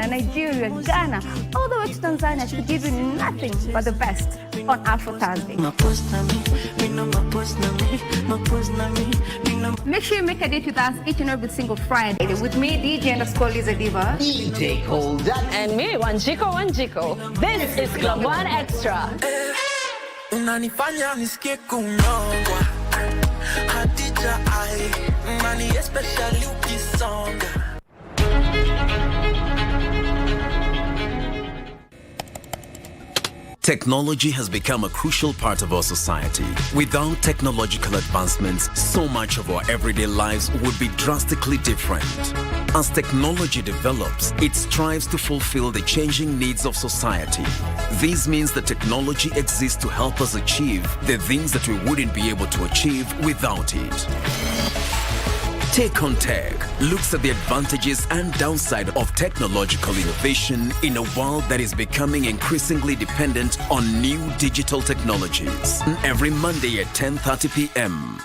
Nigeria, Ghana, all the way to Tanzania to give you nothing but the best on Afro Thursday. Make sure you make a date with us each and every single Friday with me, DJ_Liza Diva, DJ Cole, and me, Wanjiko. This is Club One Extra. Unanifanya nisikie kunyongwa Hadija ai Mani especially ukisonga. Technology has become a crucial part of our society. Without technological advancements, so much of our everyday lives would be drastically different. As technology develops, it strives to fulfill the changing needs of society. This means that technology exists to help us achieve the things that we wouldn't be able to achieve without it. Take on Tech looks at the advantages and downside of technological innovation in a world that is becoming increasingly dependent on new digital technologies. Every Monday at 10:30 p.m.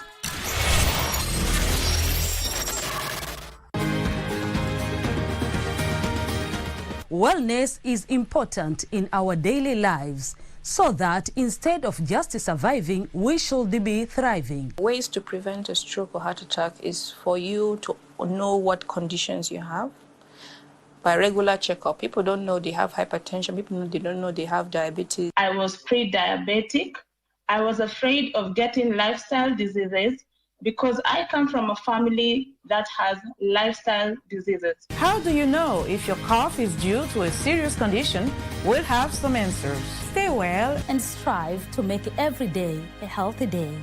Wellness is important in our daily lives, so that instead of just surviving, we should be thriving. Ways to prevent a stroke or heart attack is for you to know what conditions you have by regular checkup. People don't know they have hypertension. They don't know they have diabetes. I was pre-diabetic. I was afraid of getting lifestyle diseases because I come from a family that has lifestyle diseases. How do you know if your cough is due to a serious condition? We'll have some answers. Stay well and strive to make every day a healthy day.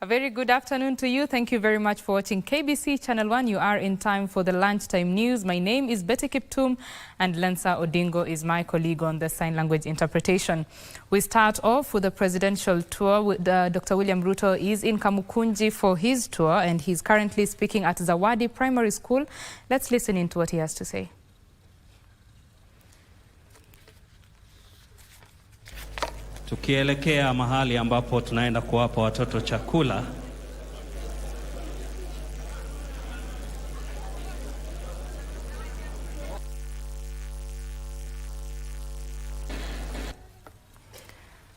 A very good afternoon to you. Thank you very much for watching KBC Channel 1. You are in time for the lunchtime news. My name is Betty Kiptum and Lensa Odingo is my colleague on the sign language interpretation. We start off with the presidential tour. Dr. William Ruto is in Kamukunji for his tour and he's currently speaking at Zawadi Primary School. Let's listen in to what he has to say. Tukielekea mahali ambapo tunaenda kuwapa watoto chakula.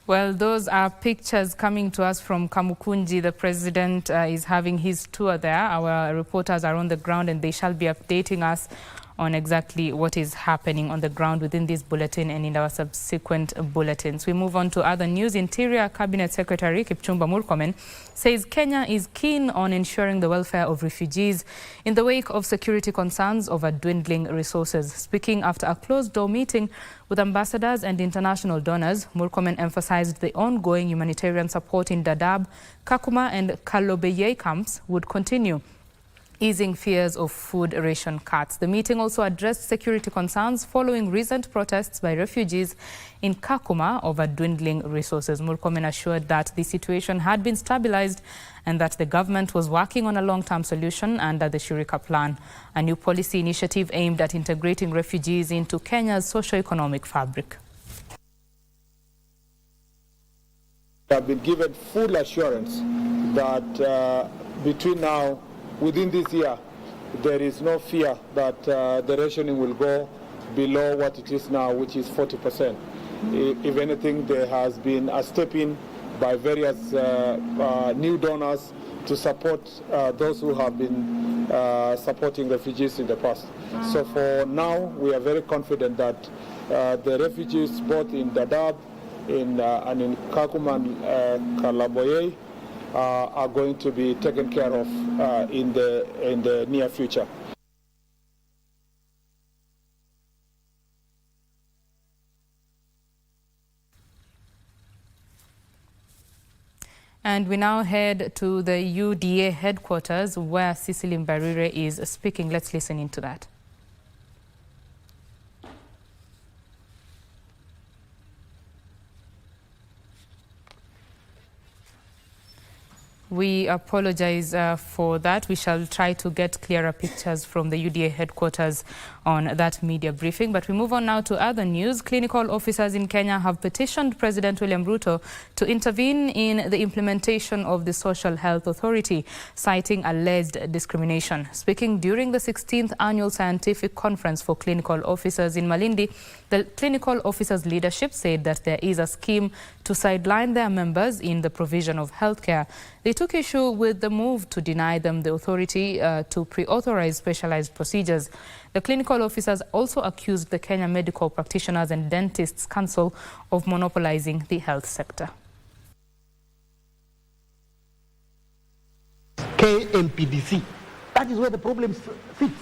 Well, those are pictures coming to us from Kamukunji. The president is having his tour there. Our reporters are on the ground and they shall be updating us on exactly what is happening on the ground within this bulletin and in our subsequent bulletins. We move on to other news. Interior Cabinet Secretary Kiptum Murkomen says Kenya is keen on ensuring the welfare of refugees in the wake of security concerns over dwindling resources. Speaking after a closed-door meeting with ambassadors and international donors, Murkomen emphasized the ongoing humanitarian support in Dadaab, Kakuma and Kalobeyei camps would continue, easing fears of food ration cuts. The meeting also addressed security concerns following recent protests by refugees in Kakuma over dwindling resources. Murkomen assured that the situation had been stabilized and that the government was working on a long-term solution under the Shirika Plan, a new policy initiative aimed at integrating refugees into Kenya's socio-economic fabric. We have been given full assurance that within this year, there is no fear that the rationing will go below what it is now, which is 40%. If anything, there has been a step in by various new donors to support those who have been supporting refugees in the past. So for now, we are very confident that the refugees both in Dadaab, and in Kakuma and Kalaboye are going to be taken care of in the near future. And we now head to the UDA headquarters where Cecily Mbarire is speaking. Let's listen into that. We apologize for that. We shall try to get clearer pictures from the UDA headquarters on that media briefing. But we move on now to other news. Clinical officers in Kenya have petitioned President William Ruto to intervene in the implementation of the Social Health Authority, citing alleged discrimination. Speaking during the 16th Annual Scientific Conference for Clinical Officers in Malindi, the clinical officers' leadership said that there is a scheme to sideline their members in the provision of healthcare. They took issue with the move to deny them the authority to pre-authorize specialized procedures. The clinical officers also accused the Kenya Medical Practitioners and Dentists Council of monopolizing the health sector. KMPDC. That is where the problem sits.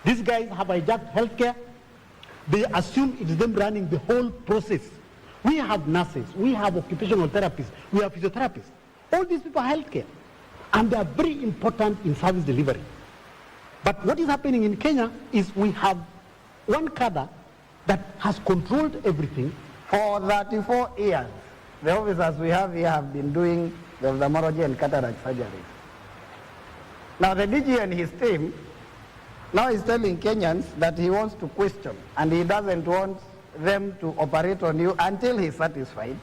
These guys have hijacked healthcare. They assume it is them running the whole process. We have nurses, we have occupational therapists, we have physiotherapists. All these people are healthcare, and they are very important in service delivery. But what is happening in Kenya is we have one cadre that has controlled everything. For 34 years, the officers we have here have been doing the ophthalmology and cataract surgeries. Now the DG and his team now is telling Kenyans that he wants to question, and he doesn't want them to operate on you until he's satisfied.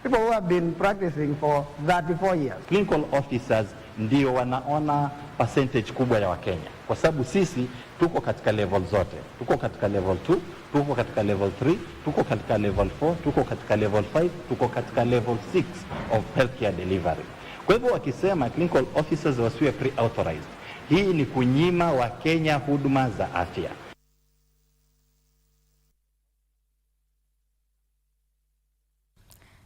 People who have been practicing for 34 years. Clinical officers ndio wanaona percentage kubwa ya Wakenya, kwa sababu sisi tuko katika level zote. Tuko katika level 2, tuko katika level 3, tuko katika level 4, tuko katika level 5, tuko katika level 6 of healthcare delivery. Kwa hivyo wakisema clinical officers wasiwe pre-authorized, hii ni kunyima Wakenya huduma za afya.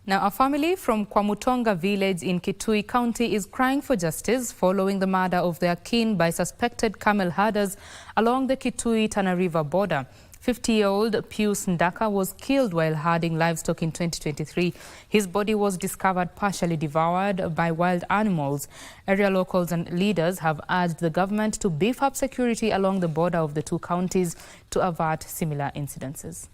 Now, a family from Kwamutonga village in Kitui County is crying for justice following the murder of their kin by suspected camel herders along the Kitui-Tana River border. 50-year-old Pius Ndaka was killed while herding livestock in 2023. His body was discovered partially devoured by wild animals. Area locals and leaders have urged the government to beef up security along the border of the two counties to avert similar incidences.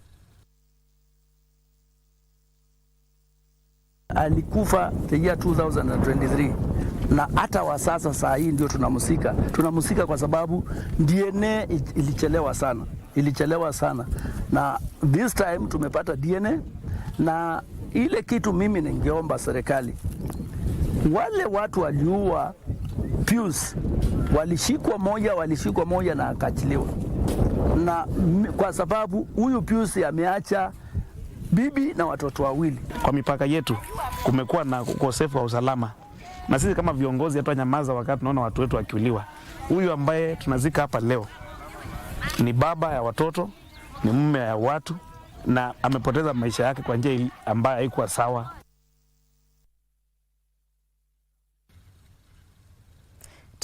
Alikufa the year 2023 na hata wa sasa saa hii ndio tunamusika kwa sababu DNA ilichelewa sana na this time tumepata DNA. Na ile kitu mimi ningeomba serikali, wale watu waliua Pius walishikwa moja na akachiliwa, na kwa sababu huyu Pius ameacha bibi na watoto wawili. Kwa mipaka yetu kumekuwa na ukosefu wa usalama, na sisi kama viongozi hatutanyamaza wakati tunaona watu wetu wakiuliwa. Huyu ambaye tunazika hapa leo ni baba ya watoto, ni mume ya watu, na amepoteza maisha yake kwa njia ambayo haikuwa sawa.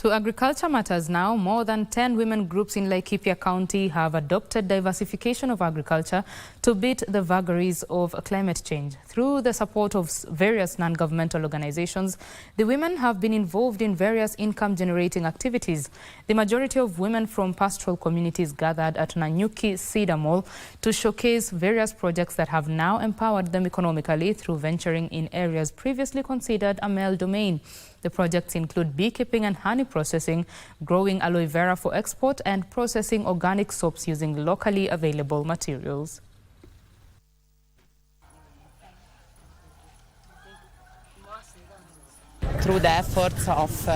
To agriculture matters now, more than 10 women groups in Laikipia County have adopted diversification of agriculture to beat the vagaries of climate change. Through the support of various non-governmental organizations, the women have been involved in various income-generating activities. The majority of women from pastoral communities gathered at Nanyuki Cedar Mall to showcase various projects that have now empowered them economically through venturing in areas previously considered a male domain. The projects include beekeeping and honey processing, growing aloe vera for export, and processing organic soaps using locally available materials. Through the efforts of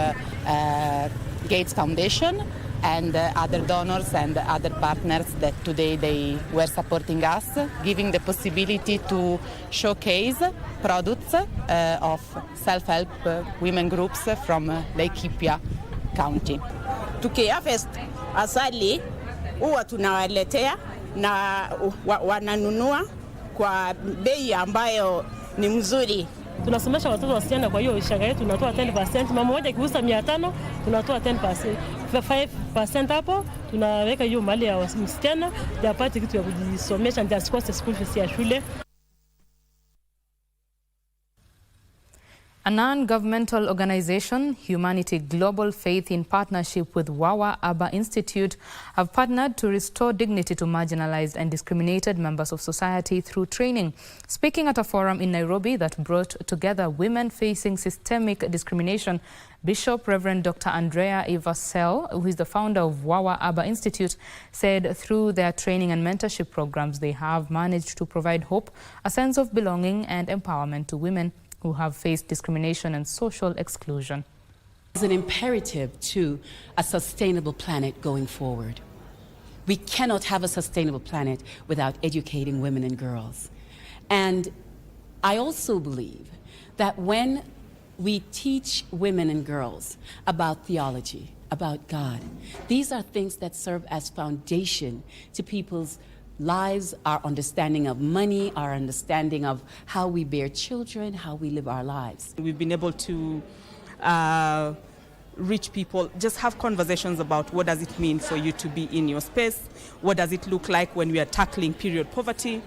Gates Foundation and other donors and other partners that today they were supporting us, giving the possibility to showcase products of self-help women groups from Laikipia County. Tukiharvest asali huwa tunawaletea na wananunua kwa bei ambayo ni mzuri. Tunasomesha watoto wasichana, kwa hiyo shanga yetu tunatoa 10%. Mama mmoja akiuza 500 tunatoa 10%. 5% hapo tunaweka hiyo mali ya msichana yapate kitu ya kujisomesha, ndio asikose school fees ya shule. A non-governmental organization, Humanity Global Faith, in partnership with Wawa Aba Institute, have partnered to restore dignity to marginalized and discriminated members of society through training. Speaking at a forum in Nairobi that brought together women facing systemic discrimination, Bishop Reverend Dr. Andrea Ivasel, who is the founder of Wawa Aba Institute, said through their training and mentorship programs, they have managed to provide hope, a sense of belonging and empowerment to women who have faced discrimination and social exclusion. It's an imperative to a sustainable planet going forward. We cannot have a sustainable planet without educating women and girls. And I also believe that when we teach women and girls about theology, about God, these are things that serve as foundation to people's lives, our understanding of money, our understanding of how we bear children, how we live our lives. We've been able to reach people, just have conversations about what does it mean for you to be in your space, what does it look like when we are tackling period poverty,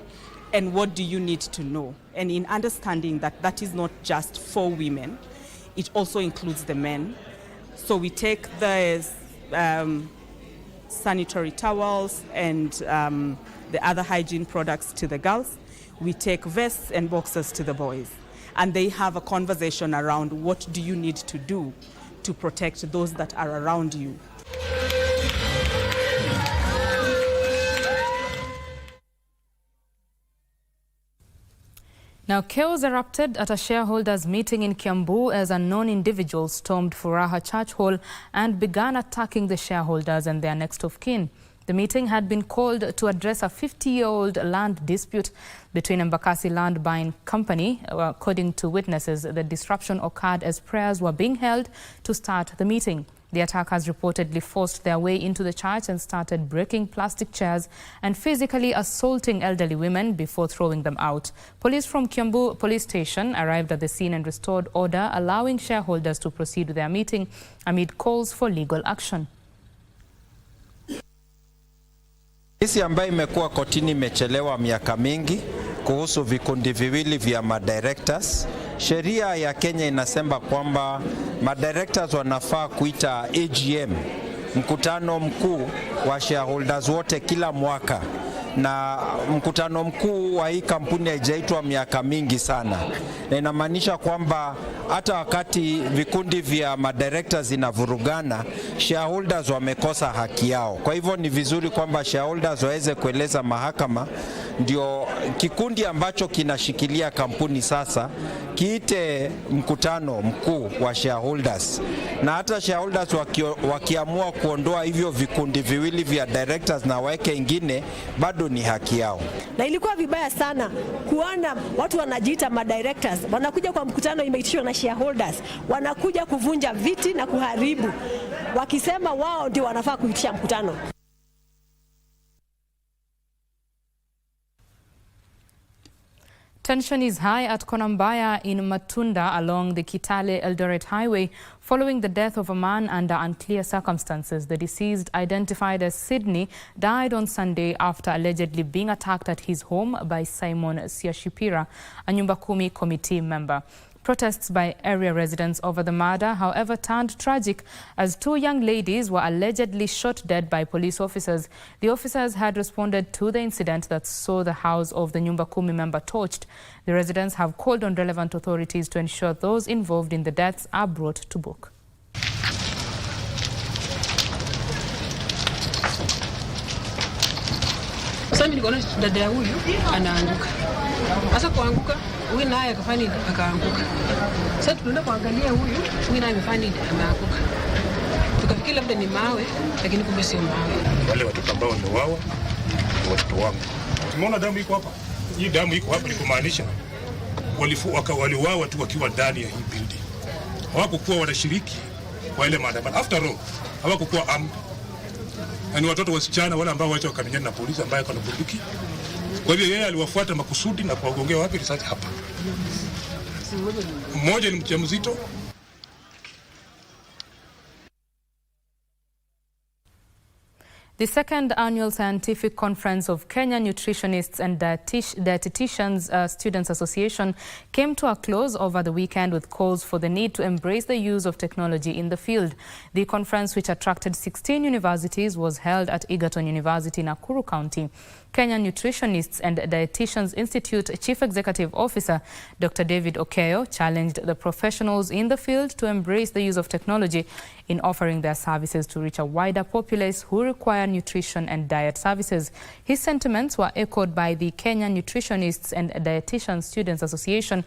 and what do you need to know. And in understanding that that is not just for women, it also includes the men. So we take the sanitary towels and the other hygiene products to the girls. We take vests and boxers to the boys. And they have a conversation around what do you need to do to protect those that are around you. Now, chaos erupted at a shareholders' meeting in Kiambu as unknown individuals stormed Furaha Church Hall and began attacking the shareholders and their next of kin. The meeting had been called to address a 50-year-old land dispute between Embakasi Land Buying Company. According to witnesses, the disruption occurred as prayers were being held to start the meeting. The attackers reportedly forced their way into the church and started breaking plastic chairs and physically assaulting elderly women before throwing them out. Police from Kiambu Police Station arrived at the scene and restored order, allowing shareholders to proceed with their meeting amid calls for legal action. Kesi ambayo imekuwa kotini imechelewa miaka mingi kuhusu vikundi viwili vya madirectors. Sheria ya Kenya inasema kwamba madirectors wanafaa kuita AGM, mkutano mkuu wa shareholders wote kila mwaka. Na mkutano mkuu wa hii kampuni haijaitwa miaka mingi sana. Na inamaanisha kwamba hata wakati vikundi vya madirectors zinavurugana, shareholders wamekosa haki yao. Kwa hivyo ni vizuri kwamba shareholders waweze kueleza mahakama, ndio kikundi ambacho kinashikilia kampuni sasa kiite mkutano mkuu wa shareholders. Na hata shareholders wakiamua kuondoa hivyo vikundi viwili vya directors na waweke ingine, bado ni haki yao. Na ilikuwa vibaya sana kuona watu wanajiita madirectors wanakuja kwa mkutano imeitishwa na shareholders, wanakuja kuvunja viti na kuharibu, wakisema wao ndio wanafaa kuitisha mkutano. Tension is high at Konambaya in Matunda along the Kitale-Eldoret Highway following the death of a man under unclear circumstances. The deceased, identified as Sydney, died on Sunday after allegedly being attacked at his home by Simon Siashipira, a Nyumba Kumi committee member. Protests by area residents over the murder, however, turned tragic as two young ladies were allegedly shot dead by police officers. The officers had responded to the incident that saw the house of the Nyumba Kumi member torched. The residents have called on relevant authorities to ensure those involved in the deaths are brought to book. Sasa mimi nikaona dada huyu anaanguka. Sasa kuanguka, huyu naye akafanya akaanguka. Sasa tunaenda kuangalia huyu naye amefanya ameanguka. Tukafikiri labda ni mawe, lakini kumbe sio mawe. Wale watoto ambao wameuawa ni watoto wangu. Tumeona damu iko hapa. Hii damu iko hapa ni kumaanisha waliuawa tu wakiwa ndani ya hii building. Hawakuwa wanashiriki kwa ile maandamano. After all, hawakuwa armed. Na ni watoto wasichana wale ambao wacha wakamenyana na polisi ambaye kuna bunduki Kwa hivyo yeye aliwafuata makusudi na kuwagongea wapi risasi hapa. Mmoja ni mjamzito. The second annual scientific conference of Kenya Nutritionists and Dietitians Students Association came to a close over the weekend with calls for the need to embrace the use of technology in the field. The conference, which attracted 16 universities, was held at Egerton University, Nakuru County. Kenya Nutritionists and Dietitians Institute Chief Executive Officer Dr. David Okeyo challenged the professionals in the field to embrace the use of technology in offering their services to reach a wider populace who require nutrition and diet services. His sentiments were echoed by the Kenya Nutritionists and Dietitians Students Association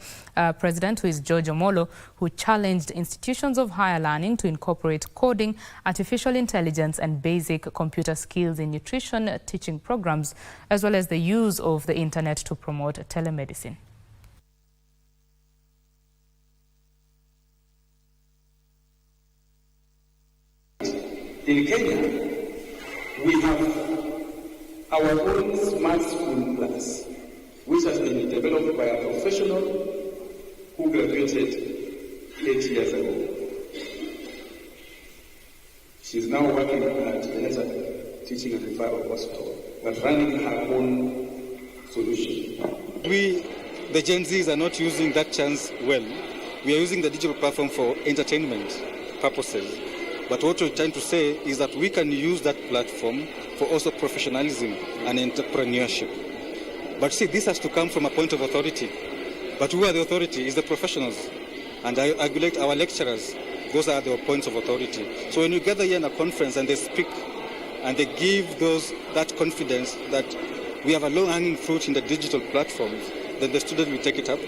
President, who is George Omolo, who challenged institutions of higher learning to incorporate coding, artificial intelligence and basic computer skills in nutrition teaching programs, as well as the use of the internet to promote telemedicine. In Kenya, we have our own Smart School Plus, which has been developed by a professional who graduated 8 years ago. She's now working at the Teaching and Referral Hospital, but running her own solution. We, the Gen Zs, are not using that chance well. We are using the digital platform for entertainment purposes. But what we're trying to say is that we can use that platform for also professionalism and entrepreneurship. But see, this has to come from a point of authority. But who are the authority? Is the professionals. And I regulate our lecturers. Those are the points of authority. So when you gather here in a conference and they speak and they give that confidence that we have a low-hanging fruit in the digital platforms, then the student will take it up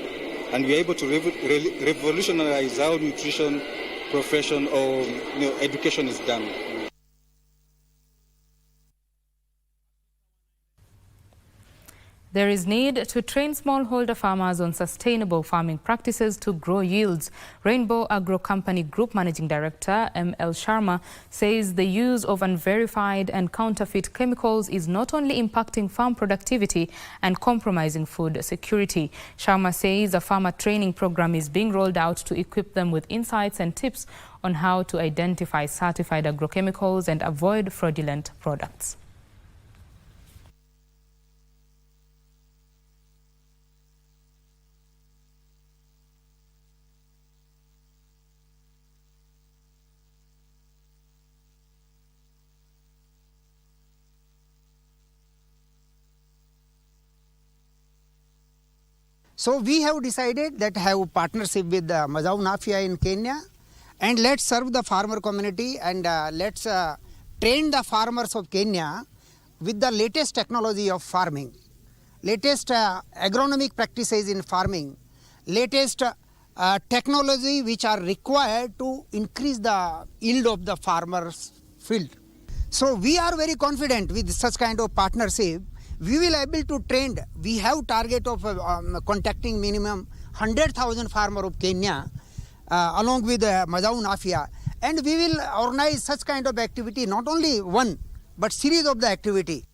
and we're able to revolutionize our nutrition profession or education is done. There is need to train smallholder farmers on sustainable farming practices to grow yields. Rainbow Agro Company Group Managing Director M.L. Sharma says the use of unverified and counterfeit chemicals is not only impacting farm productivity and compromising food security. Sharma says a farmer training program is being rolled out to equip them with insights and tips on how to identify certified agrochemicals and avoid fraudulent products. So we have decided that have partnership with Mazao Nafia in Kenya, and let's serve the farmer community and let's train the farmers of Kenya with the latest technology of farming, latest agronomic practices in farming, latest technology which are required to increase the yield of the farmer's field. So we are very confident with such kind of partnership. We will able to train. We have target of contacting minimum 100,000 farmers of Kenya along with Mazao Nafia, and we will organize such kind of activity, not only one but series of the activity.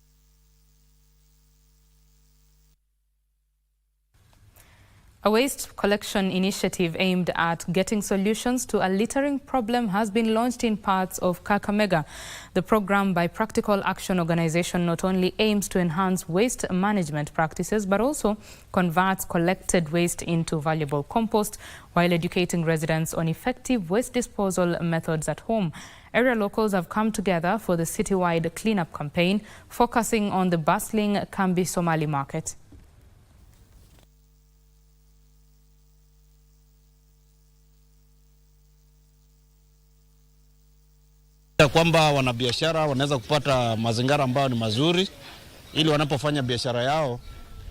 A waste collection initiative aimed at getting solutions to a littering problem has been launched in parts of Kakamega. The program by Practical Action Organization not only aims to enhance waste management practices but also converts collected waste into valuable compost while educating residents on effective waste disposal methods at home. Area locals have come together for the citywide cleanup campaign focusing on the bustling Kambi Somali market. Kwamba wanabiashara wanaweza kupata mazingira ambayo ni mazuri ili wanapofanya biashara yao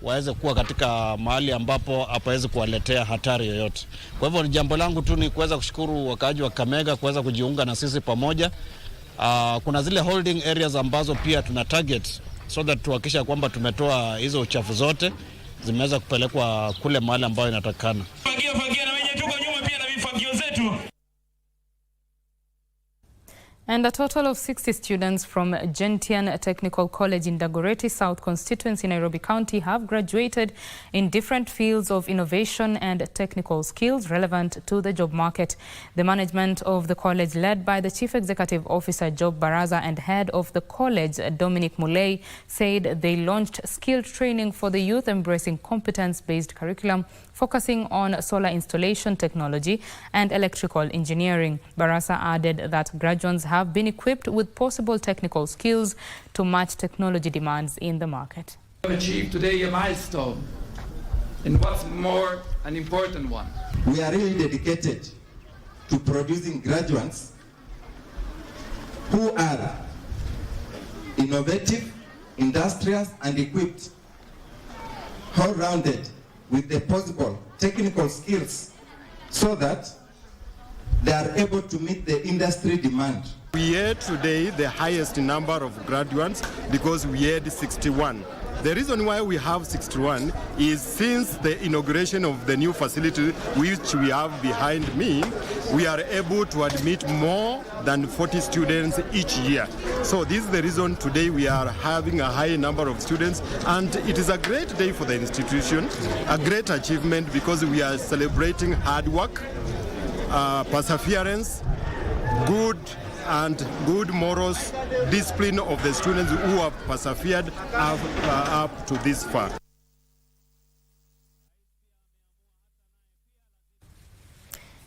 waweze kuwa katika mahali ambapo hapawezi kuwaletea hatari yoyote. Kwa hivyo ni jambo langu tu ni kuweza kushukuru wakaaji wa Kakamega kuweza kujiunga na sisi pamoja. Kuna zile holding areas ambazo pia tuna target so that tuhakikisha kwamba tumetoa hizo uchafu zote zimeweza kupelekwa kule mahali ambayo inatakana. And a total of 60 students from Gentian Technical College in Dagoretti South constituency, Nairobi County, have graduated in different fields of innovation and technical skills relevant to the job market. The management of the college, led by the Chief Executive Officer Job Baraza and head of the college, Dominic Mulei, said they launched skilled training for the youth, embracing competence-based curriculum focusing on solar installation technology and electrical engineering. Baraza added that graduates have been equipped with possible technical skills to match technology demands in the market. We have achieved today a milestone, and what's more, an important one. We are really dedicated to producing graduates who are innovative, industrious, and equipped, all-rounded, with the possible technical skills so that they are able to meet the industry demand. We had today the highest number of graduates because we had 61. The reason why we have 61 is since the inauguration of the new facility, which we have behind me, we are able to admit more than 40 students each year. So this is the reason today we are having a high number of students, and it is a great day for the institution, a great achievement because we are celebrating hard work, perseverance, good morals, discipline of the students who have persevered up to this far.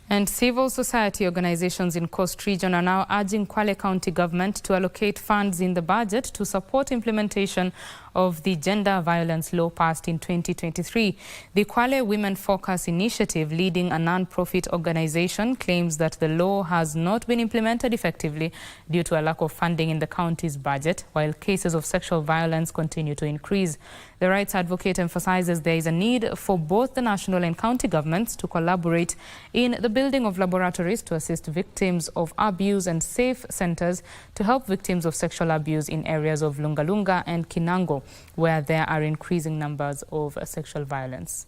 And civil society organizations in Coast Region are now urging Kwale County government to allocate funds in the budget to support implementation of the gender violence law passed in 2023. The Kwale Women Focus Initiative, leading a non-profit organization, claims that the law has not been implemented effectively due to a lack of funding in the county's budget, while cases of sexual violence continue to increase. The rights advocate emphasizes there is a need for both the national and county governments to collaborate in the building of laboratories to assist victims of abuse and safe centers to help victims of sexual abuse in areas of Lungalunga and Kinango, where there are increasing numbers of sexual violence.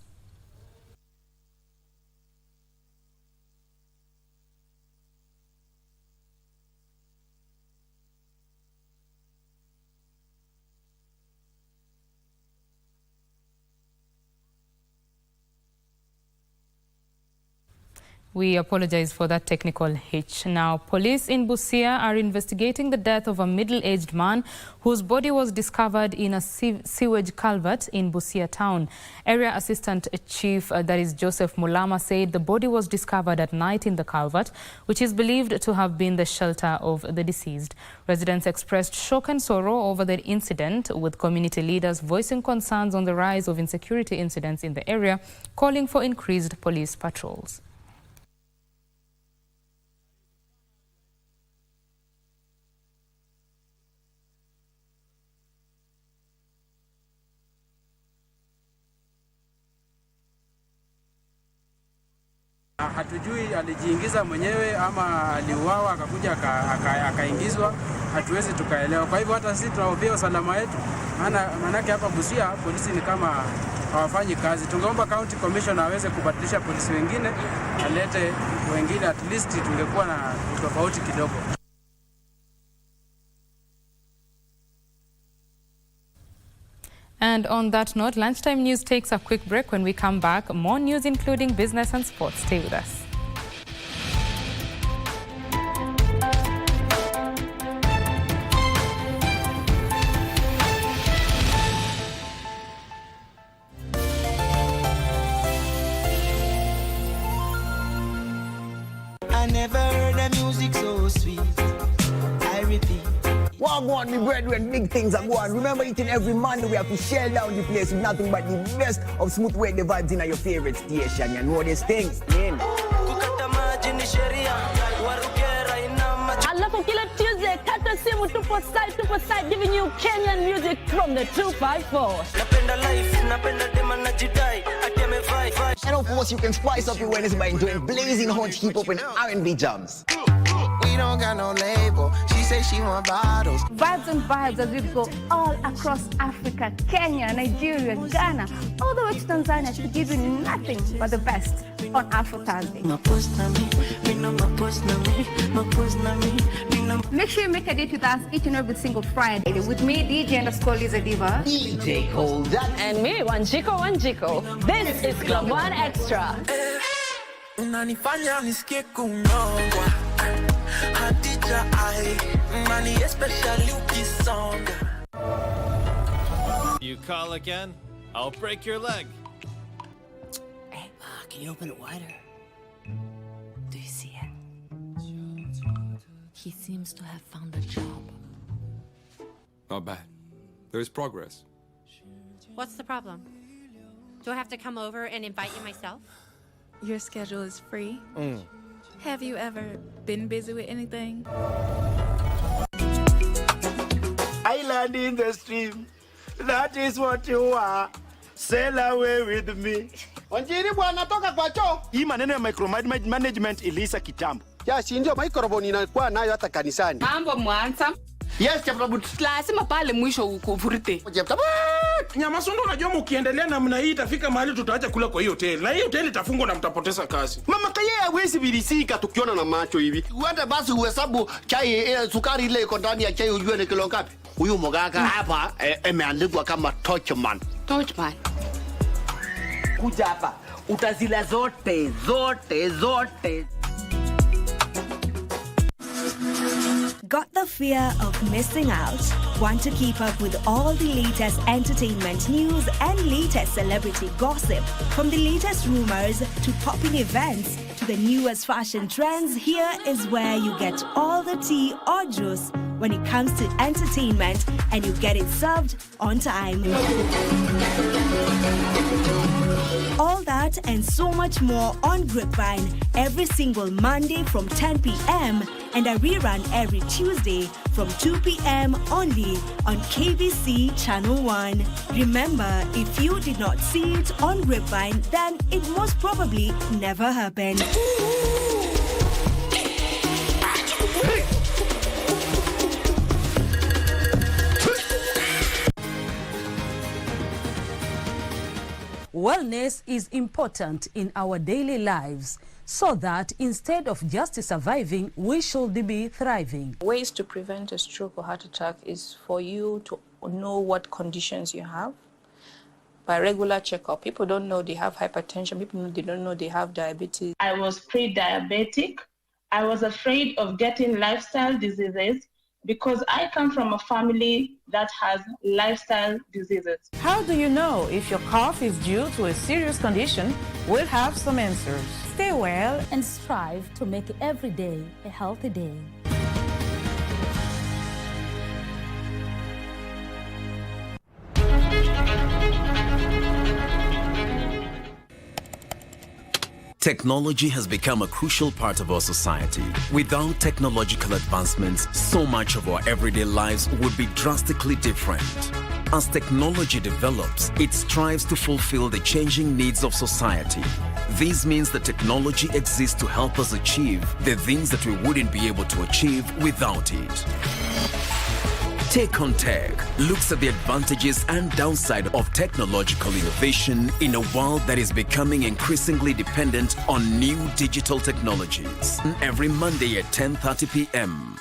We apologize for that technical hitch. Now, police in Busia are investigating the death of a middle-aged man whose body was discovered in a sewage culvert in Busia town. Area Assistant Chief, that is Joseph Mulama, said the body was discovered at night in the culvert, which is believed to have been the shelter of the deceased. Residents expressed shock and sorrow over the incident, with community leaders voicing concerns on the rise of insecurity incidents in the area, calling for increased police patrols. Hatujui alijiingiza mwenyewe ama aliuawa akakuja akaingizwa, hatuwezi tukaelewa. Kwa hivyo hata sisi tunahofia usalama wetu, maanake hapa Busia polisi ni kama hawafanyi kazi. Tungeomba county commissioner aweze kubadilisha polisi wengine, alete wengine, at least tungekuwa na tofauti kidogo. And on that note, Lunchtime News takes a quick break. When we come back, more news including business and sports. Stay with us. I never heard the music so sweet. I repeat. Wagwan, me brethren, big things are going. Remember, each and every Monday we have to shell down the place with nothing but the best of smooth way the vibes in your favorite station. You know these things, man. Alafu kila Tuesday, kata simu tupo side, giving you Kenyan music from the 254. And of course, you can spice up your Wednesday by enjoying blazing hot hip-hop and R&B jams. We don't got no label. She say she want bottles. Vibes and vibes as we go all across Africa, Kenya, Nigeria, Ghana, all the way to Tanzania to give you nothing but the best. on Afro Thursday. Make sure you make a date with us each and every single Friday with me, DJ_Liza Diva, DJ Cold, and me, Wanjiko. This is Club One Extra. Unanifanya nisikie kunongwa Hadija ai Mani especially ukisonga. You call again? I'll break your leg. Hey, can you open it wider? Do you see it? He seems to have found a job. Not bad. There's progress. What's the problem? Do I have to come over and invite you myself? Your schedule is free. Have you ever been busy with anything? Island in the stream. That is what you are. Sail away with me. Wanjiri bwana toka kwa choo. Hii maneno ya micromanagement ilisa kitambo. Ya si ndio microphone inakuwa nayo hata kanisani. Mambo mwanza. Yes, Chaptabut. Lazima pale mwisho ukuvurute. Chaptabut. Nyamasundo unajua mkiendelea namna hii itafika mahali tutaacha kula kwa hiyo hoteli. Na hiyo hoteli itafungwa na mtapoteza kazi. Mama kaya hawezi bilisika tukiona na macho hivi. Uende basi uhesabu chai sukari ile iko ndani ya chai ujue ni kilo ngapi. Huyu mganga hapa imeandikwa kama Torchman. Torchman. Kuja hapa. Utazila zote. Got the fear of missing out? Want to keep up with all the latest entertainment news and latest celebrity gossip? From the latest rumors to popping events to the newest fashion trends, here is where you get all the tea or juice when it comes to entertainment, and you get it served on time. All that and so much more on Grapevine every single Monday from 10 p.m. and a rerun every Tuesday from 2 p.m. only on KBC Channel 1. Remember, if you did not see it on Grapevine, then it most probably never happened. Wellness is important in our daily lives, so that instead of just surviving, we should be thriving. Ways to prevent a stroke or heart attack is for you to know what conditions you have by regular checkup. People don't know they have hypertension. People don't know they have diabetes. I was pre-diabetic. I was afraid of getting lifestyle diseases because I come from a family that has lifestyle diseases. How do you know if your cough is due to a serious condition? We'll have some answers. Stay well and strive to make every day a healthy day. Technology has become a crucial part of our society. Without technological advancements, so much of our everyday lives would be drastically different. As technology develops, it strives to fulfill the changing needs of society. This means that technology exists to help us achieve the things that we wouldn't be able to achieve without it. Take on Tech looks at the advantages and downside of technological innovation in a world that is becoming increasingly dependent on new digital technologies. Every Monday at 10:30 p.m.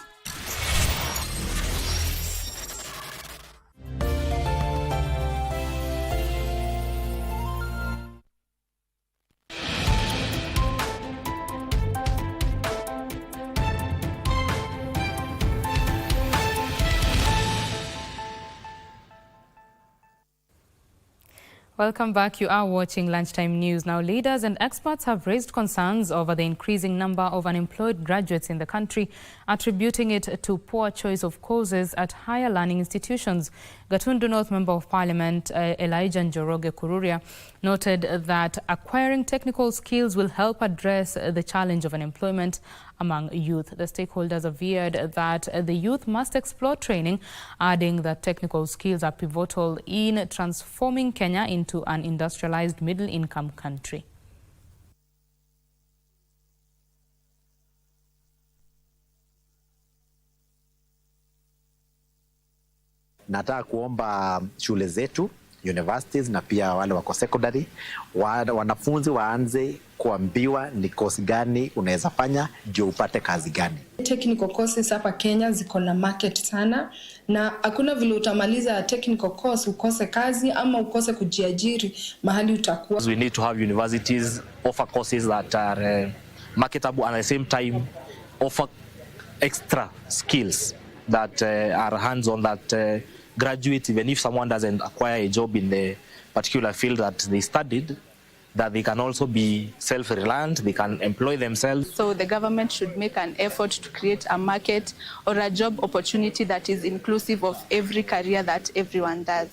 Welcome back. You are watching Lunchtime News. Now, leaders and experts have raised concerns over the increasing number of unemployed graduates in the country, attributing it to poor choice of courses at higher learning institutions. Gatundu North Member of Parliament Elijah Njoroge Kururia noted that acquiring technical skills will help address the challenge of unemployment among youth. The stakeholders averred that the youth must explore training, adding that technical skills are pivotal in transforming Kenya into an industrialized middle-income country. Nataka kuomba shule zetu universities na pia wale wako secondary, wanafunzi waanze kuambiwa ni course gani unaweza fanya ndio upate kazi gani. Technical courses hapa Kenya ziko na market sana, na hakuna vile utamaliza technical course ukose kazi ama ukose kujiajiri mahali utakuwa. We need to have universities offer courses that are marketable and at the same time offer extra skills that are hands-on, that graduate, even if someone doesn't acquire a job in the particular field that they studied, that they can also be self-reliant, they can employ themselves. So the government should make an effort to create a market or a job opportunity that is inclusive of every career that everyone does.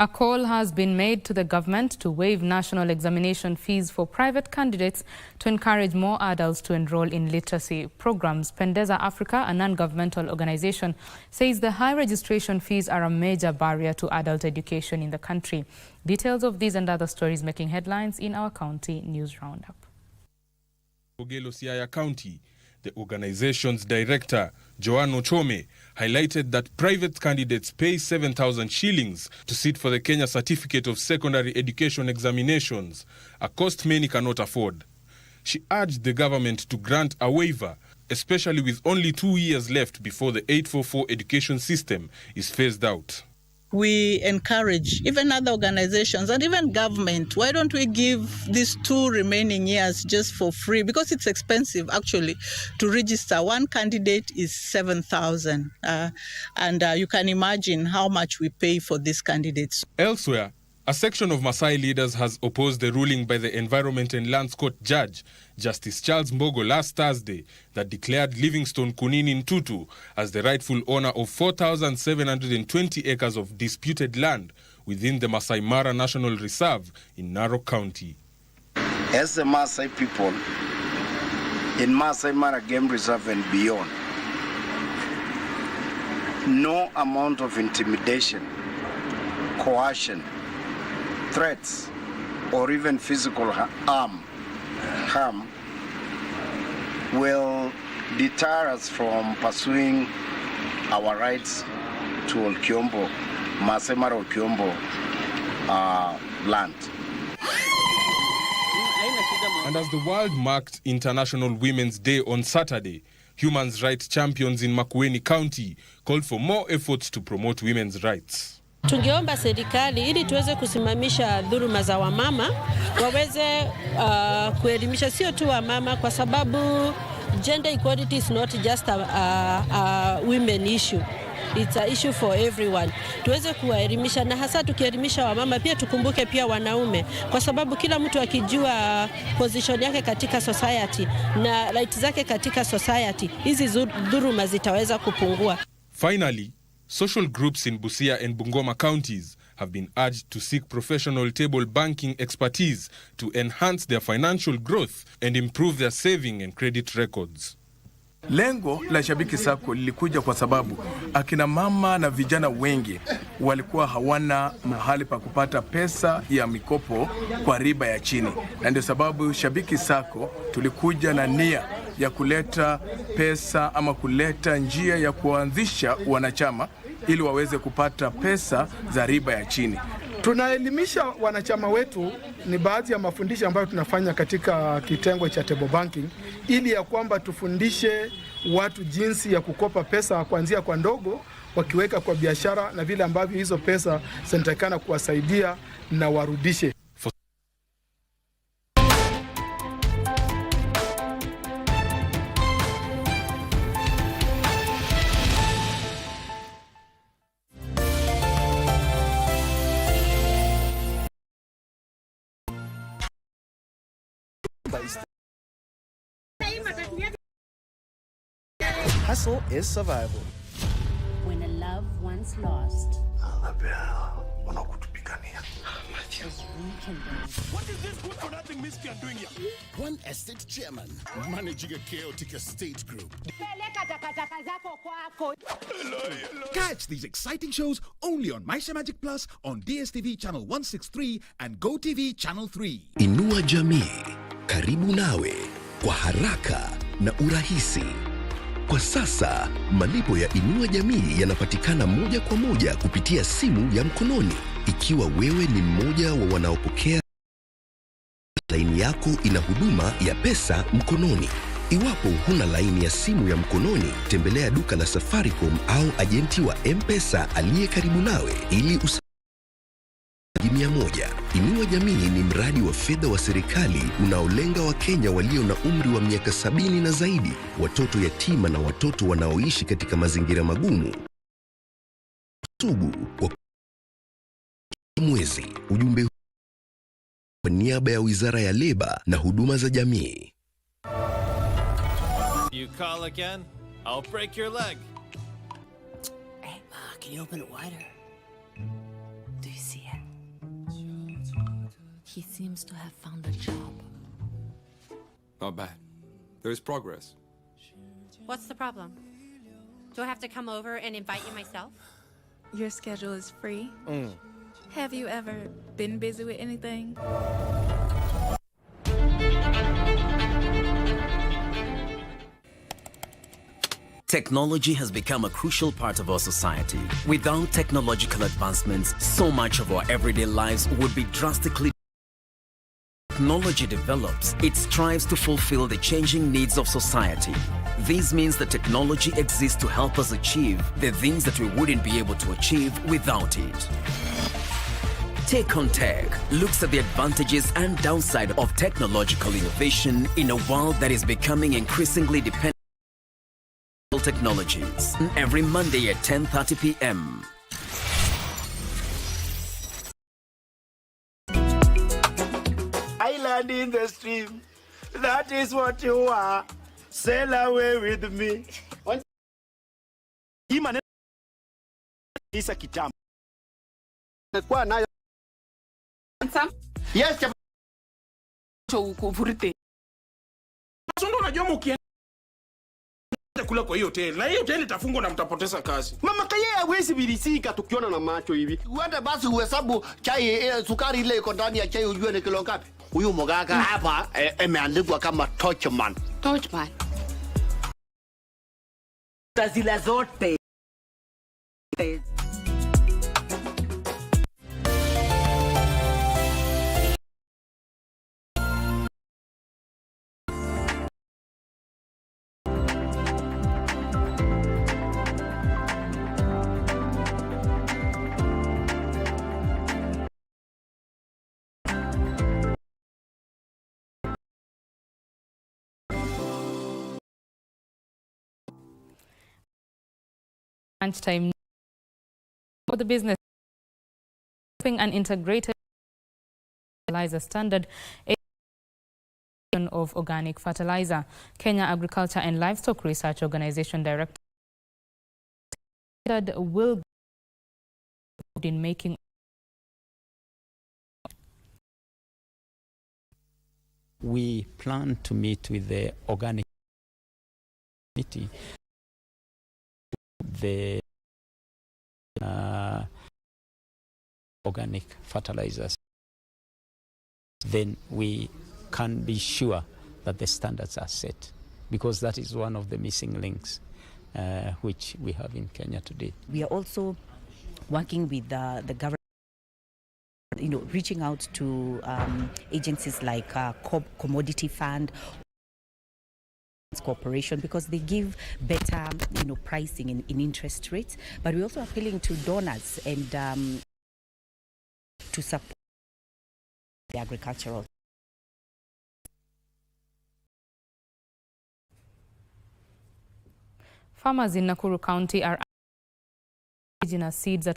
A call has been made to the government to waive national examination fees for private candidates to encourage more adults to enroll in literacy programs. Pendeza Africa, a non-governmental organization, says the high registration fees are a major barrier to adult education in the country. Details of these and other stories making headlines in our county news roundup. Ogelo Siaya County, the organization's director, Joan Ochome, highlighted that private candidates pay 7,000 shillings to sit for the Kenya Certificate of Secondary Education examinations, a cost many cannot afford. She urged the government to grant a waiver, especially with only 2 years left before the 844 education system is phased out. We encourage even other organizations and even government, why don't we give these 2 remaining years just for free? Because it's expensive actually to register. One candidate is 7,000 and you can imagine how much we pay for these candidates. Elsewhere, a section of Maasai leaders has opposed the ruling by the Environment and Lands Court judge, Justice Charles Mbogo, last Thursday that declared Livingstone Kunini Ntutu as the rightful owner of 4,720 acres of disputed land within the Masai Mara National Reserve in Narok County. As the Maasai people in Masai Mara Game Reserve and beyond, no amount of intimidation, coercion, threats, or even physical harm will deter us from pursuing our rights to Olkiombo, Masai Mara Olkiombo land. And as the world marked International Women's Day on Saturday, human rights champions in Makueni County called for more efforts to promote women's rights. Tungeomba serikali ili tuweze kusimamisha dhuluma za wamama, waweze kuelimisha sio tu wamama, kwa sababu gender equality is not just a women issue. It's an issue for everyone. Tuweze kuwaelimisha, na hasa tukielimisha wamama pia tukumbuke pia wanaume, kwa sababu kila mtu akijua position yake katika society na rights zake katika society, hizi dhuluma zitaweza kupungua. Finally, social groups in Busia and Bungoma counties have been urged to seek professional table banking expertise to enhance their financial growth and improve their saving and credit records. Lengo la Shabiki Sacco lilikuja kwa sababu akina mama na vijana wengi walikuwa hawana mahali pa kupata pesa ya mikopo kwa riba ya chini. Na ndio sababu Shabiki Sacco tulikuja na nia ya kuleta pesa ama kuleta njia ya kuanzisha wanachama ili waweze kupata pesa za riba ya chini. Tunaelimisha wanachama wetu, ni baadhi ya mafundisho ambayo tunafanya katika kitengo cha table banking, ili ya kwamba tufundishe watu jinsi ya kukopa pesa kuanzia kwa ndogo wakiweka kwa biashara, na vile ambavyo hizo pesa zinatakana kuwasaidia na warudishe. Hustle is survival. When a loved one's lost. What is this good for nothing miscreant doing here? One estate chairman managing a chaotic estate group. Catch these exciting shows only on Maisha Magic Plus on DSTV channel 163 and GoTV channel 3. Inua jamii karibu nawe kwa haraka na urahisi. Kwa sasa, malipo ya Inua Jamii yanapatikana moja kwa moja kupitia simu ya mkononi. Ikiwa wewe ni mmoja wa wanaopokea, laini yako ina huduma ya pesa mkononi. Iwapo huna laini ya simu ya mkononi, tembelea duka la Safaricom au ajenti wa M-Pesa aliye karibu nawe ili usajili 100. Inua Jamii ni mradi wa fedha wa serikali unaolenga Wakenya walio na umri wa miaka 70 na zaidi, watoto yatima na watoto wanaoishi katika mazingira magumu. Sugu kwa mwezi. Ujumbe kwa niaba ya Wizara ya Leba na Huduma za Jamii. You call again, I'll break your leg. Hey, can you open it wider? Do you see it? He seems to have found a job. Not bad. There is progress. What's the problem? Do I have to come over and invite you myself? Your schedule is free. Have you ever been busy with anything? Technology has become a crucial part of our society. Without technological advancements, so much of our everyday lives would be drastically. Technology develops, it strives to fulfill the changing needs of society. This means that technology exists to help us achieve the things that we wouldn't be able to achieve without it. Take on Tech looks at the advantages and downside of technological innovation in a world that is becoming increasingly dependent on technologies. Every Monday at 10:30 p.m. Island in the stream, that is what you are. Sail away with me. Hii maneno isa kitamu. Kwa nayo. Yes, Vurite. Sondo unajua mkienda kula kwa hiyo hoteli. Na hiyo hoteli itafungwa na mtapoteza kazi. Mama kaye hawezi bilisika tukiona na macho hivi. Uende basi uhesabu chai sukari ile iko ndani ya chai ujue ni kilo ngapi. Huyu mganga hapa imeandikwa kama Torchman. Torchman. Zile zote. Lunchtime for the business an integrated fertilizer standard of organic fertilizer. Kenya Agriculture and Livestock Research Organization Director will in making. We plan to meet with the organic committee, the organic fertilizers. Then we can be sure that the standards are set, because that is one of the missing links which we have in Kenya today. We are also working with the government, reaching out to agencies like Commodity Fund, Corporation, because they give better, pricing in interest rates. But we're also appealing to donors and to support the agricultural. Farmers in Nakuru County are indigenous seeds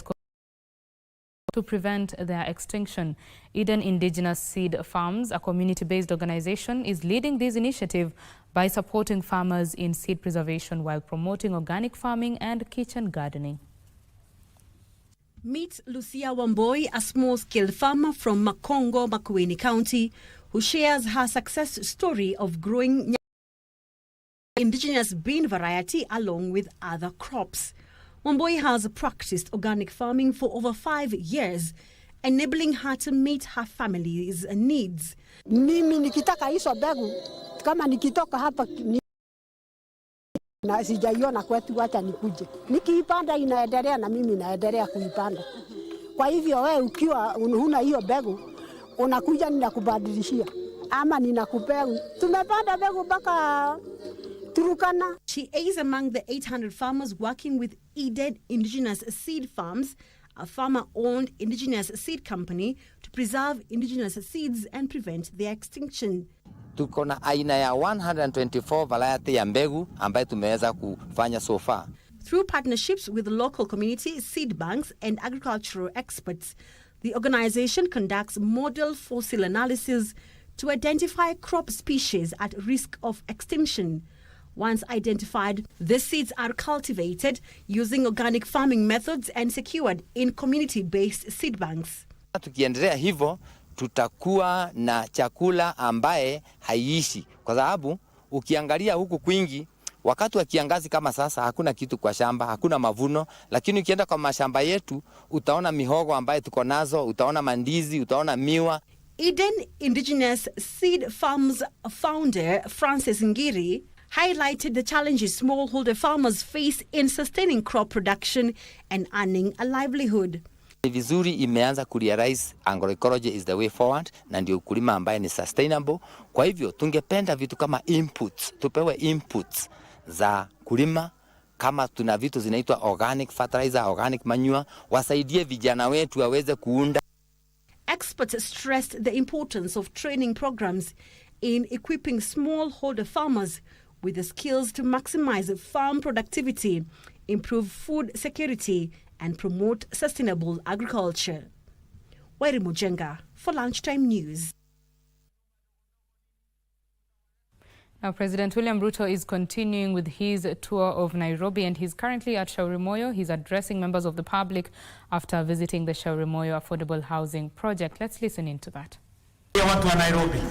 to prevent their extinction. Eden Indigenous Seed Farms, a community-based organization, is leading this initiative by supporting farmers in seed preservation while promoting organic farming and kitchen gardening. Meet Lucia Wamboi, a small-scale farmer from Makongo, Makueni County, who shares her success story of growing indigenous bean variety along with other crops. Wamboi has practiced organic farming for over 5 years, enabling her to meet her family's needs. Mimi nikitaka hizo mbegu, kama nikitoka hapa Na sijaiona kwetu, acha nikuje. Nikiipanda inaendelea na mimi naendelea kuipanda. Kwa hivyo wewe ukiwa huna hiyo mbegu, unakuja ninakubadilishia ama ninakupea. Tumepanda mbegu mpaka Turukana. She is among the 800 farmers working with Eden Indigenous Seed Farms, a farmer-owned indigenous seed company to preserve indigenous seeds and prevent their extinction. Tuko na aina ya 124 variety ya mbegu ambayo tumeweza kufanya so far. Through partnerships with local community seed banks and agricultural experts, the organization conducts model fossil analysis to identify crop species at risk of extinction. Once identified, the seeds are cultivated using organic farming methods and secured in community-based seed banks. Tukiendelea hivyo, tutakuwa na chakula ambaye haiishi. Kwa sababu ukiangalia huku kwingi, wakati wa kiangazi kama sasa hakuna kitu kwa shamba, hakuna mavuno, lakini ukienda kwa mashamba yetu utaona mihogo ambaye tuko nazo, utaona mandizi, utaona miwa. Eden Indigenous Seed Farms founder Francis Ngiri highlighted the challenges smallholder farmers face in sustaining crop production and earning a livelihood. Ni vizuri imeanza kurealize agroecology is the way forward na ndio ukulima ambaye ni sustainable. Kwa hivyo tungependa vitu kama inputs, tupewe inputs za kulima, kama tuna vitu zinaitwa organic fertilizer, organic manure, wasaidie vijana wetu waweze kuunda. Experts stressed the importance of training programs in equipping smallholder farmers with the skills to maximize farm productivity, improve food security, and promote sustainable agriculture. Wairi Mujenga for Lunchtime News. Now, President William Ruto is continuing with his tour of Nairobi, and he's currently at Shauri Moyo. He's addressing members of the public after visiting the Shauri Moyo Affordable Housing Project. Let's listen into that. Watu wa Nairobi,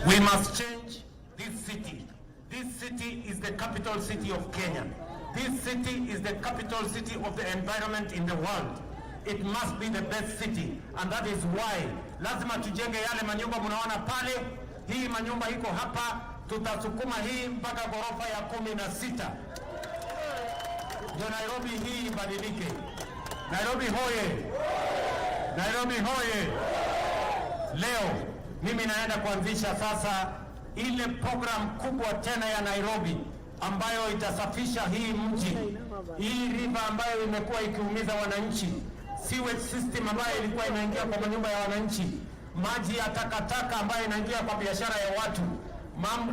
we must change this city. This city is the capital city of Kenya. This city is the capital city of the environment in the world. It must be the best city, and that is why lazima tujenge yale manyumba mnaona pale. Hii manyumba iko hapa, tutasukuma hii mpaka ghorofa ya 16. Ndio Nairobi hii ibadilike. Nairobi hoye! Nairobi hoye! Leo mimi naenda kuanzisha sasa ile program kubwa tena ya Nairobi ambayo itasafisha hii mji. Hii river ambayo imekuwa ikiumiza wananchi. Sewage system ambayo ilikuwa inaingia kwa manyumba ya wananchi. Maji ya takataka ambayo inaingia kwa biashara ya watu.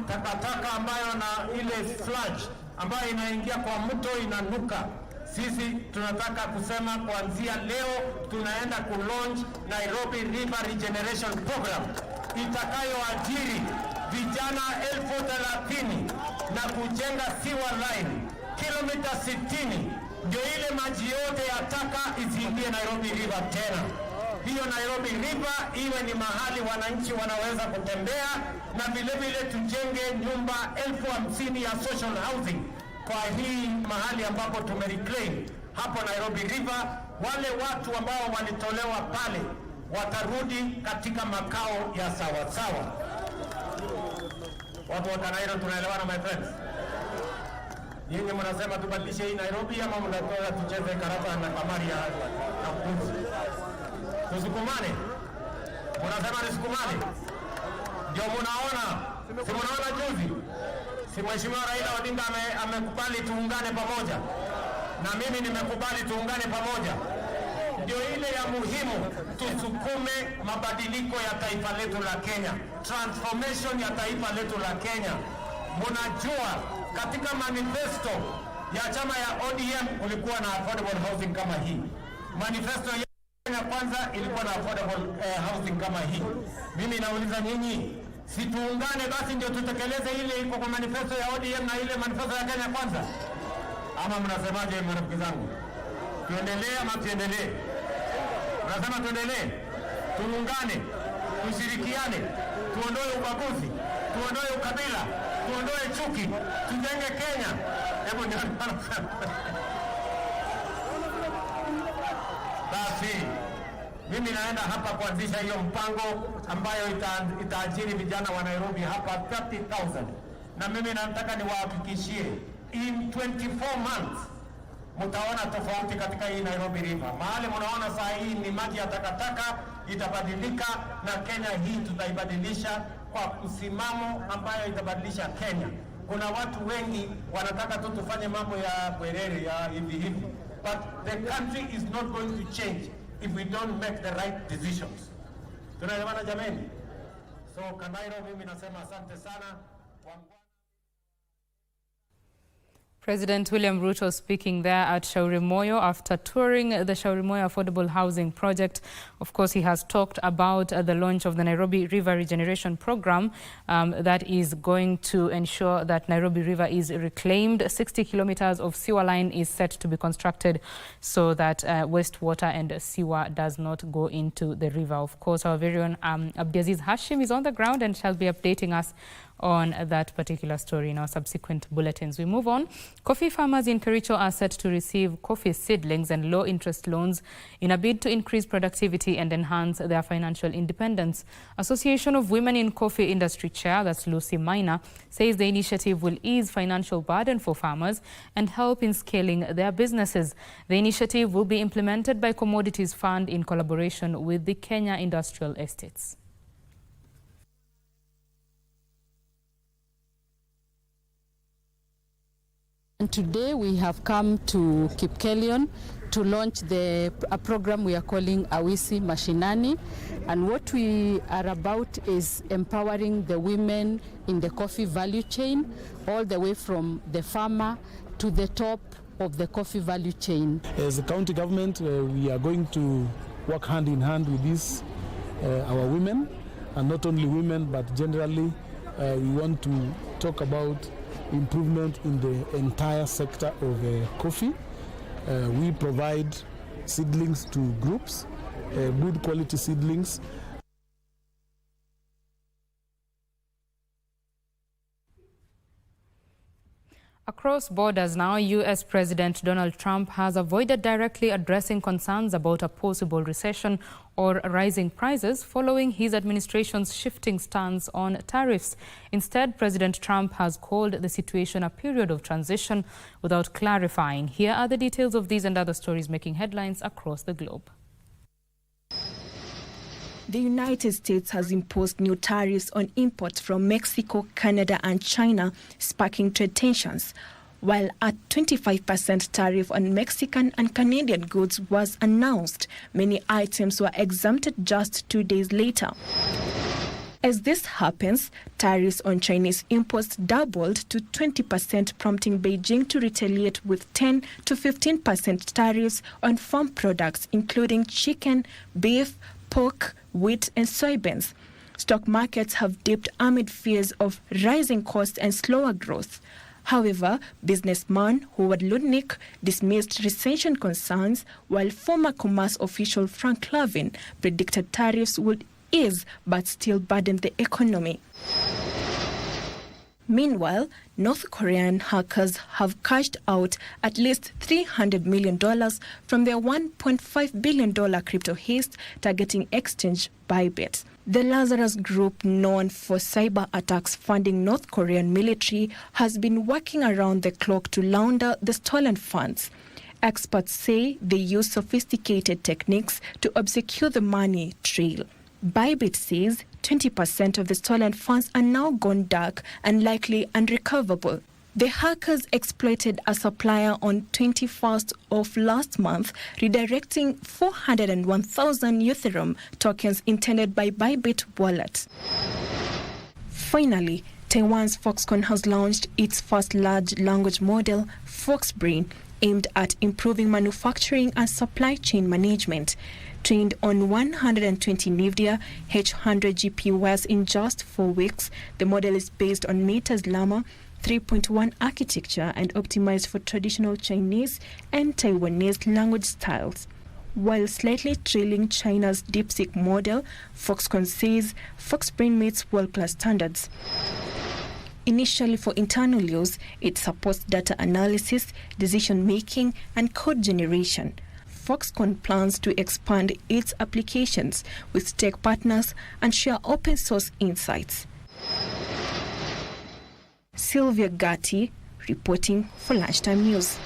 Takataka ambayo na ile sludge ambayo inaingia kwa mto inanuka. Sisi tunataka kusema kuanzia leo tunaenda ku-launch Nairobi River Regeneration Program itakayoajiri vijana 30,000 na kujenga sewer line kilomita 60. Ndio ile maji yote ya taka isiingie Nairobi River tena. Hiyo Nairobi River iwe ni mahali wananchi wanaweza kutembea, na vile vile tujenge nyumba 50,000 ya social housing kwa hii mahali ambapo tumereclaim hapo Nairobi River. Wale watu ambao walitolewa pale watarudi katika makao ya sawasawa. Watu wa Kanairo, tunaelewana my friends? Nyinyi mnasema tubadilishe hii Nairobi ama mnatoa tucheze karata na kamari ya mbuzi? Tusukumane? Mnasema nisukumane? Ndio mnaona? Si mnaona juzi? Si Mheshimiwa Raila Odinga amekubali tuungane pamoja? Na mimi nimekubali tuungane pamoja. Ndio ile ya muhimu, tusukume mabadiliko ya taifa letu la Kenya. Transformation ya taifa letu la Kenya. Mnajua katika manifesto ya chama ya ODM kulikuwa na affordable housing kama hii. Manifesto ya Kenya Kwanza ilikuwa na affordable housing kama hii. Mimi nauliza nyinyi, si tuungane basi ndio tutekeleze ile iko kwa manifesto ya ODM na ile manifesto ya Kenya Kwanza? Ama mnasemaje marafiki zangu? Tuendelee ama tuendelee? Mnasema tuendelee? Tuungane, tushirikiane, tuondoe ubaguzi, tuondoe ukabila, tuondoe chuki, tujenge Kenya. Hebu ndio basi mimi naenda hapa kuanzisha hiyo mpango ambayo itaajiri vijana wa Nairobi hapa 30,000. Na mimi nataka niwahakikishie In 24 months, mtaona tofauti katika hii Nairobi River. Mahali mnaona saa hii ni maji ya takataka, itabadilika, na Kenya hii tutaibadilisha kwa msimamo ambayo itabadilisha Kenya. Kuna watu wengi wanataka tu tufanye mambo ya bwerere ya hivi. But the country is not going to change if we don't make the right decisions. Tunaelewana jameni? So Kanairo, mimi nasema asante sana. President William Ruto speaking there at Shauri Moyo after touring the Shauri Moyo Affordable Housing Project. Of course, he has talked about the launch of the Nairobi River Regeneration Program that is going to ensure that Nairobi River is reclaimed. 60 kilometers of sewer line is set to be constructed so that wastewater and sewer does not go into the river. Of course, our very own Abdiaziz Hashim is on the ground and shall be updating us on that particular story in our subsequent bulletins. We move on. Coffee farmers in Kericho are set to receive coffee seedlings and low-interest loans in a bid to increase productivity and enhance their financial independence. Association of Women in Coffee Industry Chair, that's Lucy Minor, says the initiative will ease financial burden for farmers and help in scaling their businesses. The initiative will be implemented by Commodities Fund in collaboration with the Kenya Industrial Estates. And today we have come to Kipkelion to launch a program we are calling Awisi Mashinani. And what we are about is empowering the women in the coffee value chain, all the way from the farmer to the top of the coffee value chain. As a county government, we are going to work hand in hand with these, our women, and not only women, but generally we want to talk about improvement in the entire sector of coffee. We provide seedlings to groups, good quality seedlings. Across borders now, U.S. President Donald Trump has avoided directly addressing concerns about a possible recession or rising prices following his administration's shifting stance on tariffs. Instead, President Trump has called the situation a period of transition without clarifying. Here are the details of these and other stories making headlines across the globe. The United States has imposed new tariffs on imports from Mexico, Canada and China, sparking trade tensions. While a 25% tariff on Mexican and Canadian goods was announced, many items were exempted just 2 days later. As this happens, tariffs on Chinese imports doubled to 20%, prompting Beijing to retaliate with 10 to 15% tariffs on farm products, including chicken, beef, pork, wheat and soybeans. Stock markets have dipped amid fears of rising costs and slower growth. However, businessman Howard Lutnick dismissed recession concerns, while former commerce official Frank Lavin predicted tariffs would ease but still burden the economy. Meanwhile, North Korean hackers have cashed out at least $300 million from their $1.5 billion crypto heist targeting exchange Bybit. The Lazarus Group, known for cyber attacks funding North Korean military, has been working around the clock to launder the stolen funds. Experts say they use sophisticated techniques to obscure the money trail. Bybit says 20% of the stolen funds are now gone dark and likely unrecoverable. The hackers exploited a supplier on 21st of last month, redirecting 401,000 Ethereum tokens intended by Bybit wallet. Finally, Taiwan's Foxconn has launched its first large language model, FoxBrain, aimed at improving manufacturing and supply chain management. Trained on 120 NVIDIA H100 GPUs in just 4 weeks, the model is based on Meta's Llama 3.1 architecture and optimized for traditional Chinese and Taiwanese language styles. While slightly trailing China's DeepSeek model, Foxconn says FoxBrain meets world-class standards. Initially for internal use, it supports data analysis, decision-making, and code generation. Foxconn plans to expand its applications with tech partners and share open source insights. Sylvia Gatti, reporting for Lunchtime News.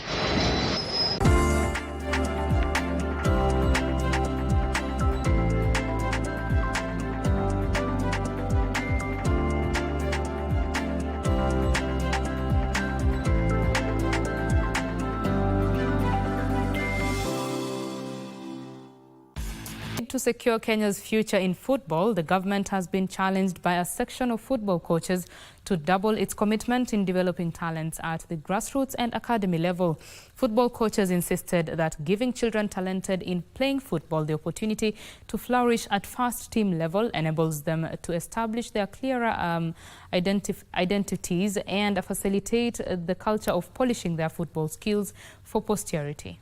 To secure Kenya's future in football, the government has been challenged by a section of football coaches to double its commitment in developing talents at the grassroots and academy level. Football coaches insisted that giving children talented in playing football the opportunity to flourish at first team level enables them to establish their clearer identities and facilitate the culture of polishing their football skills for posterity.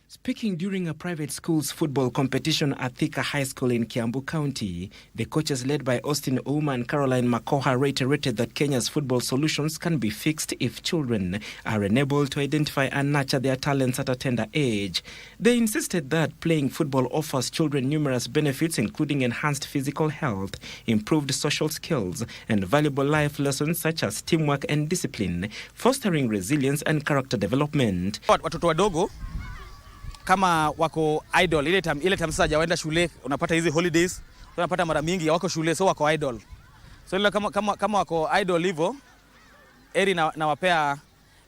Speaking during a private school's football competition at Thika High School in Kiambu County, the coaches led by Austin Ouma and Caroline Makoha reiterated that Kenya's football solutions can be fixed if children are enabled to identify and nurture their talents at a tender age. They insisted that playing football offers children numerous benefits, including enhanced physical health, improved social skills, and valuable life lessons such as teamwork and discipline, fostering resilience and character development. Watoto wadogo kama wako idol ile time sasa hajaenda shule, unapata hizi holidays, unapata mara mingi wako shule, so wako idol. So ile kama wako idol hivyo, eri na wapea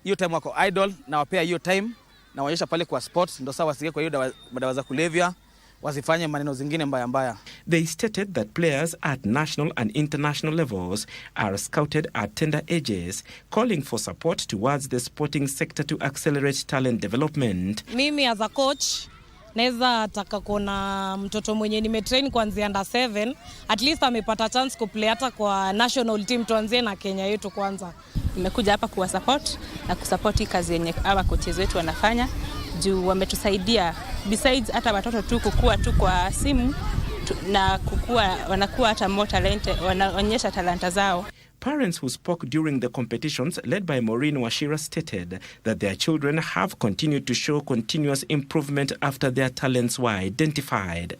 hiyo time wako idol, na wapea hiyo time na waonyesha pale kwa sports, ndio sawa wasikie kwa hiyo dawa za kulevya, wasifanye maneno zingine mbaya mbaya. They stated that players at national and international levels are scouted at tender ages, calling for support towards the sporting sector to accelerate talent development. Mimi as a coach naweza taka kuona mtoto mwenye nimetrain kuanzia under 7 at least amepata chance kuplay hata kwa national team, tuanzie na Kenya yetu kwanza. Nimekuja hapa kuwa support na kusupport kazi yenye hawa coaches wetu wanafanya, juu wametusaidia besides hata watoto tu kukua tu kwa simu na wanakuwa hata more talent, wanaonyesha talanta zao. Parents who spoke during the competitions, led by Maureen Washira, stated that their children have continued to show continuous improvement after their talents were identified.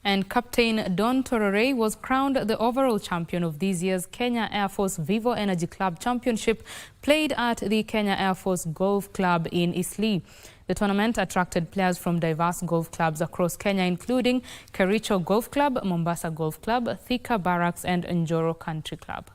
And Captain Don Torore was crowned the overall champion of this year's Kenya Air Force Vivo Energy Club Championship, played at the Kenya Air Force Golf Club in Eastleigh. The tournament attracted players from diverse golf clubs across Kenya, including Kericho Golf Club, Mombasa Golf Club, Thika Barracks and Njoro Country Club.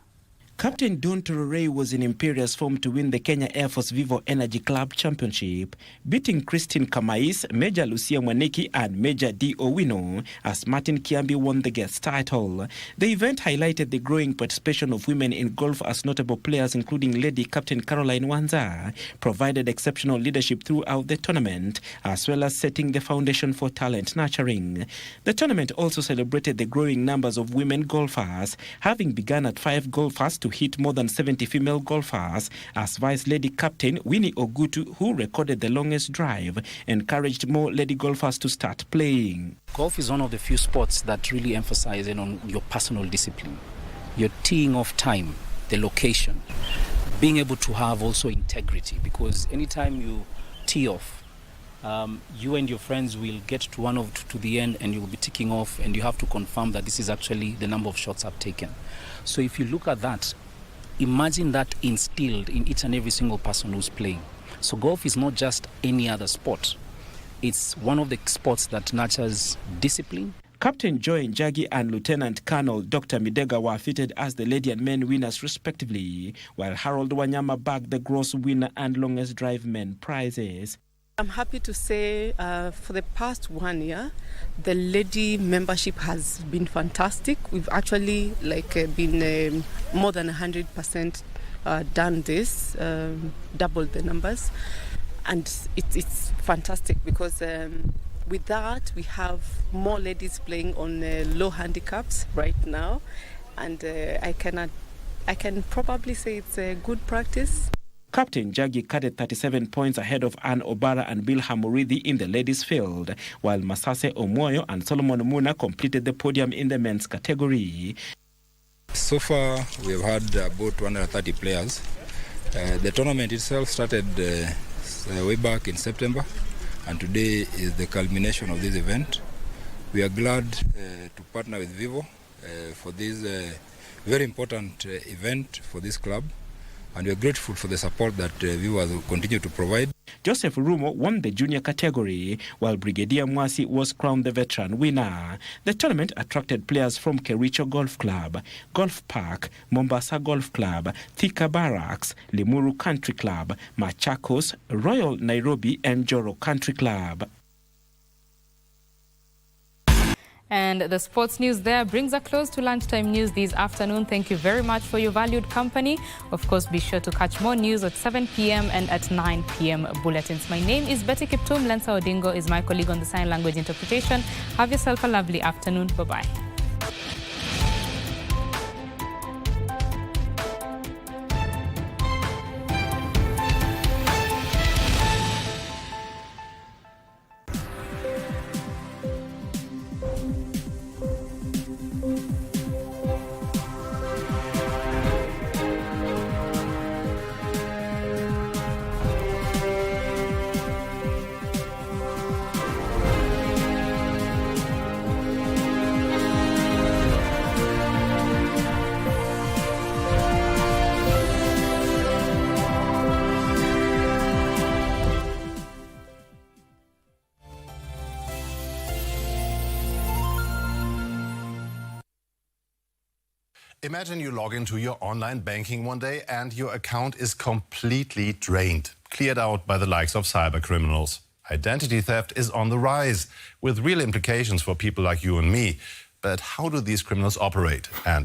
Captain Don Torore was in imperious form to win the Kenya Air Force Vivo Energy Club Championship, beating Christine Kamais, Major Lucia Mwaniki and Major D. Owino as Martin Kiambi won the guest title. The event highlighted the growing participation of women in golf as notable players, including Lady Captain Caroline Wanza, provided exceptional leadership throughout the tournament, as well as setting the foundation for talent nurturing. The tournament also celebrated the growing numbers of women golfers, having begun at 5 golfers to hit more than 70 female golfers, as Vice Lady Captain Winnie Ogutu, who recorded the longest drive, encouraged more lady golfers to start playing. Golf is one of the few sports that really emphasize on your personal discipline, your teeing off time, the location, being able to have also integrity, because anytime you tee off, you and your friends will get to the end and you'll be ticking off, and you have to confirm that this is actually the number of shots I've taken. So if you look at that, imagine that instilled in each and every single person who's playing. So golf is not just any other sport. It's one of the sports that nurtures discipline. Captain Joy Njagi and Lieutenant Colonel Dr. Midega were fitted as the lady and men winners respectively, while Harold Wanyama bagged the gross winner and longest drive men prizes. I'm happy to say for the past 1 year, the lady membership has been fantastic. We've actually been more than 100% done this, doubled the numbers. And it's fantastic because with that, we have more ladies playing on low handicaps right now. And I can probably say it's a good practice. Captain Jagi cut 37 points ahead of Ann Obara and Bill Hamurithi in the ladies' field, while Masase Omoyo and Solomon Muna completed the podium in the men's category. So far, we have had about 130 players. The tournament itself started way back in September, and today is the culmination of this event. We are glad to partner with Vivo for this very important event for this club, and we are grateful for the support that Vivo has continued to provide. Joseph Rumo won the junior category, while Brigadier Mwasi was crowned the veteran winner. The tournament attracted players from Kericho Golf Club, Golf Park, Mombasa Golf Club, Thika Barracks, Limuru Country Club, Machakos, Royal Nairobi and Joro Country Club. And the sports news there brings a close to lunchtime news this afternoon. Thank you very much for your valued company. Of course, be sure to catch more news at 7 p.m. and at 9 p.m. bulletins. My name is Betty Kiptum. Lensa Odingo is my colleague on the sign language interpretation. Have yourself a lovely afternoon. Bye-bye. Imagine you log into your online banking one day and your account is completely drained, cleared out by the likes of cyber criminals. Identity theft is on the rise, with real implications for people like you and me. But how do these criminals operate, and